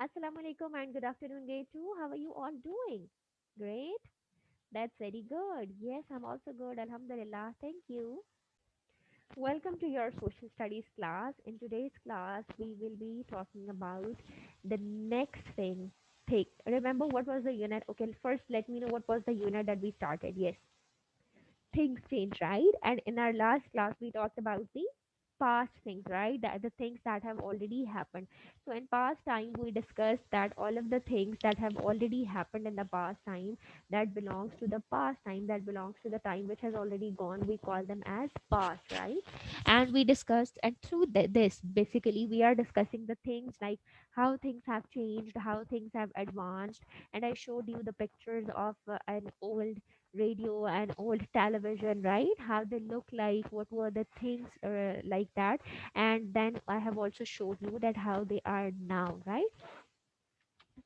Assalamu alaikum and good afternoon, day two. How are you all doing? Great. That's very good. Yes, I'm also good. Alhamdulillah. Thank you. Welcome to your social studies class. In today's class, we will be talking about the next thing. Thing. Remember what was the unit? Okay, first let me know what was the unit that we started. Yes, things change, right? And in our last class, we talked about the past things, right? The things that have already happened. So in past time, we discussed that all of the things that have already happened in the past time, that belongs to the past time, that belongs to the time which has already gone, we call them as past, right? And we discussed, and through this, basically, we are discussing the things like how things have changed, how things have advanced, and I showed you the pictures of an old radio and old television, right? How they look like, what were the things like that. And then I have also showed you that how they are now, right?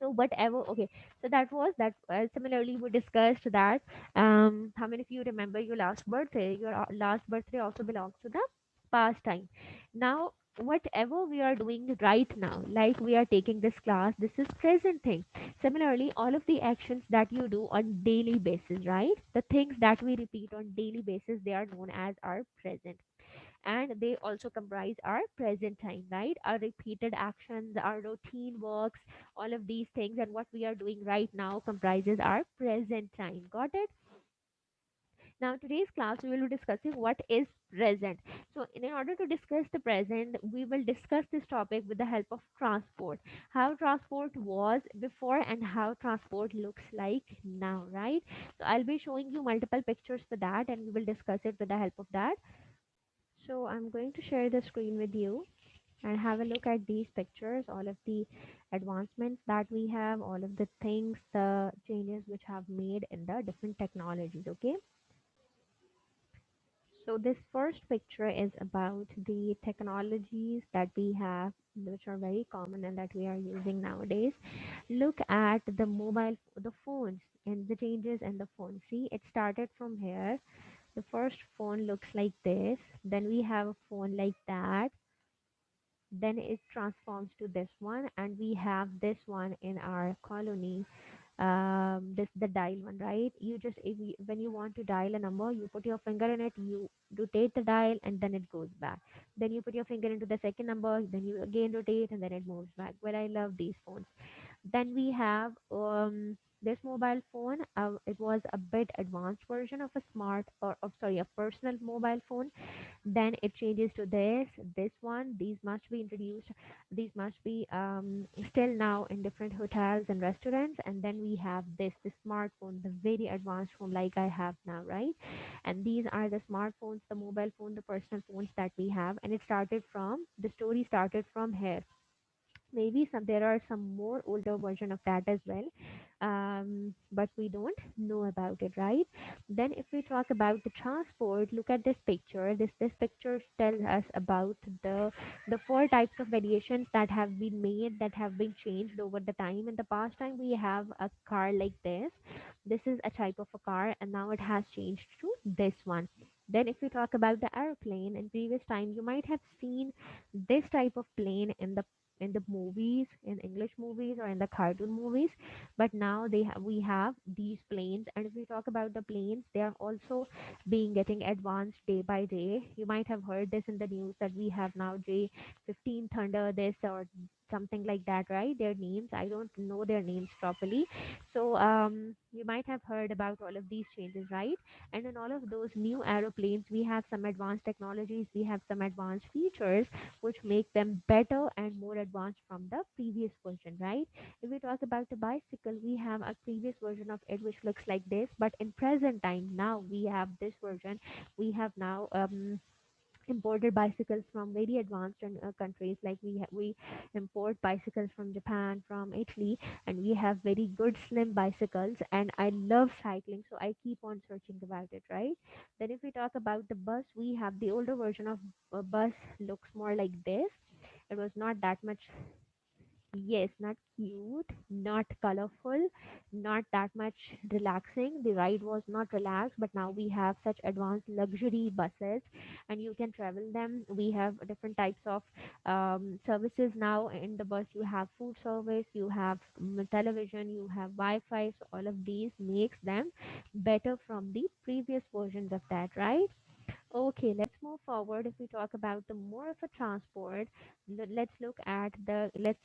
So whatever, okay, so that was that. Similarly, we discussed that how many of you remember your last birthday? Your last birthday also belongs to the past time. Now whatever we are doing right now, like we are taking this class, this is present thing. Similarly, all of the actions that you do on daily basis, right, the things that we repeat on daily basis, they are known as our present, and they also comprise our present time, right? Our repeated actions, our routine works, all of these things, and what we are doing right now comprises our present time. Got it? Now, today's class we will be discussing what is present. So, in order to discuss the present, we will discuss this topic with the help of transport. How transport was before and how transport looks like now, right? So, I'll be showing you multiple pictures for that, and we will discuss it with the help of that. So I'm going to share the screen with you and have a look at these pictures, all of the advancements that we have, all of the things, the changes which have made in the different technologies. Okay. So this first picture is about the technologies that we have, which are very common and that we are using nowadays. Look at the phones and the changes in the phone. See, it started from here. The first phone looks like this. Then we have a phone like that, then it transforms to this one, and we have this one in our colony. This the dial one, right? You just, when you want to dial a number, you put your finger in it, you rotate the dial, and then it goes back. Then you put your finger into the second number, then you again rotate, and then it moves back. Well, I love these phones. Then we have this mobile phone. It was a bit advanced version of a smart, or of sorry, a personal mobile phone. Then it changes to this one. These must be introduced, these must be still now in different hotels and restaurants. And then we have the smartphone, the very advanced phone like I have now, right? And these are the smartphones, the mobile phone, the personal phones that we have. And the story started from here. Maybe there are some more older version of that as well, but we don't know about it, right? Then if we talk about the transport, look at this picture. This picture tells us about the four types of variations that have been made, that have been changed over the time. In the past time, we have a car like this is a type of a car, and now it has changed to this one. Then if we talk about the airplane, in previous time you might have seen this type of plane in the movies, in English movies or in the cartoon movies. But now we have these planes. And if we talk about the planes, they are also being getting advanced day by day. You might have heard this in the news that we have now J-15 Thunder, this or something like that, right? Their names, I don't know their names properly. So you might have heard about all of these changes, right? And in all of those new aeroplanes, we have some advanced technologies, we have some advanced features which make them better and more advanced from the previous version, right? If we talk about the bicycle, we have a previous version of it which looks like this, but in present time now we have this version. We have now imported bicycles from very advanced countries, like we import bicycles from Japan, from Italy, and we have very good slim bicycles. And I love cycling, so I keep on searching about it, right? Then if we talk about the bus, we have the older version of bus, looks more like this. It was not that much. Yes, not cute, not colorful, not that much relaxing. The ride was not relaxed, but now we have such advanced luxury buses and you can travel them. We have different types of services now in the bus. You have food service, you have television, you have Wi-Fi. So all of these makes them better from the previous versions of that, right? Okay, let's move forward. If we talk about the more of a transport, let's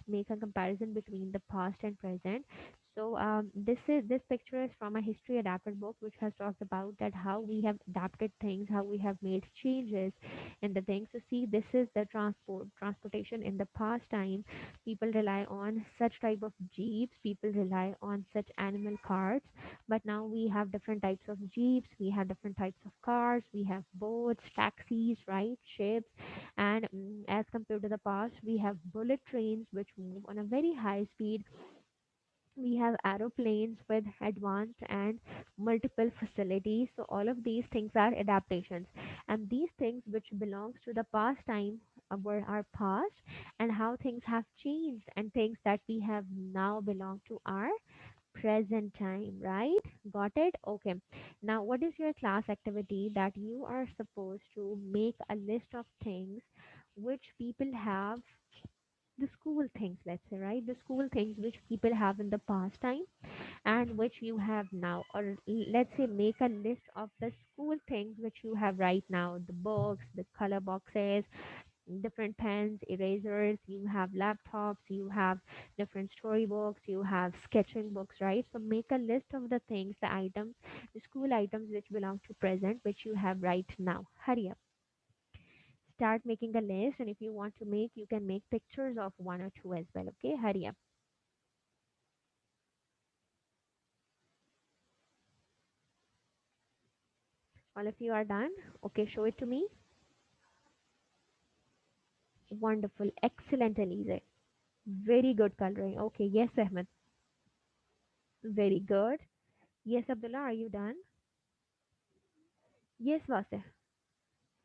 make a comparison between the past and present. So this picture is from a history adapted book, which has talked about that how we have adapted things, how we have made changes in the things. So see, this is the transportation in the past time. People rely on such type of jeeps. People rely on such animal carts, but now we have different types of jeeps, we have different types of cars, we have boats, taxis, right, ships, and as compared to the past, we have bullet trains which move on a very high speed. We have aeroplanes with advanced and multiple facilities. So all of these things are adaptations, and these things which belongs to the past time were our past, and how things have changed and things that we have now belong to our present time, right? Got it? Okay. Now, what is your class activity that you are supposed to make a list of things which people have, the school things, let's say, right? The school things which people have in the past time and which you have now, or let's say make a list of the school things which you have right now, the books, the color boxes, different pens, erasers, you have laptops, you have different storybooks, you have sketching books, right? So make a list of the things, the items, the school items which belong to present, which you have right now. Hurry up. Start making a list, and if you want to make, you can make pictures of one or two as well. Okay, hurry up. All of you are done. Okay, show it to me. Wonderful, excellent, Elise. Very good coloring. Okay, yes, Ahmed. Very good. Yes, Abdullah, are you done? Yes, Wasif.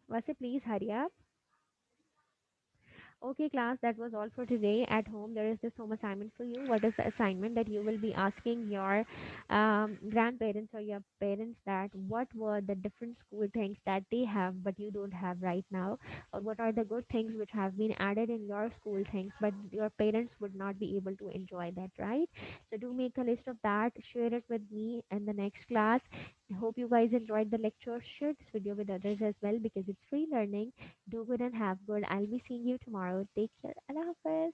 Vase, please hurry up. Okay, class, that was all for today. At home, there is this home assignment for you. What is the assignment that you will be asking your grandparents or your parents that what were the different school things that they have but you don't have right now? Or what are the good things which have been added in your school things but your parents would not be able to enjoy that, right? So do make a list of that, share it with me in the next class. I hope you guys enjoyed the lecture. Share this video with others as well because it's free learning. Do good and have good. I'll be seeing you tomorrow. Take care. Allah Hafiz.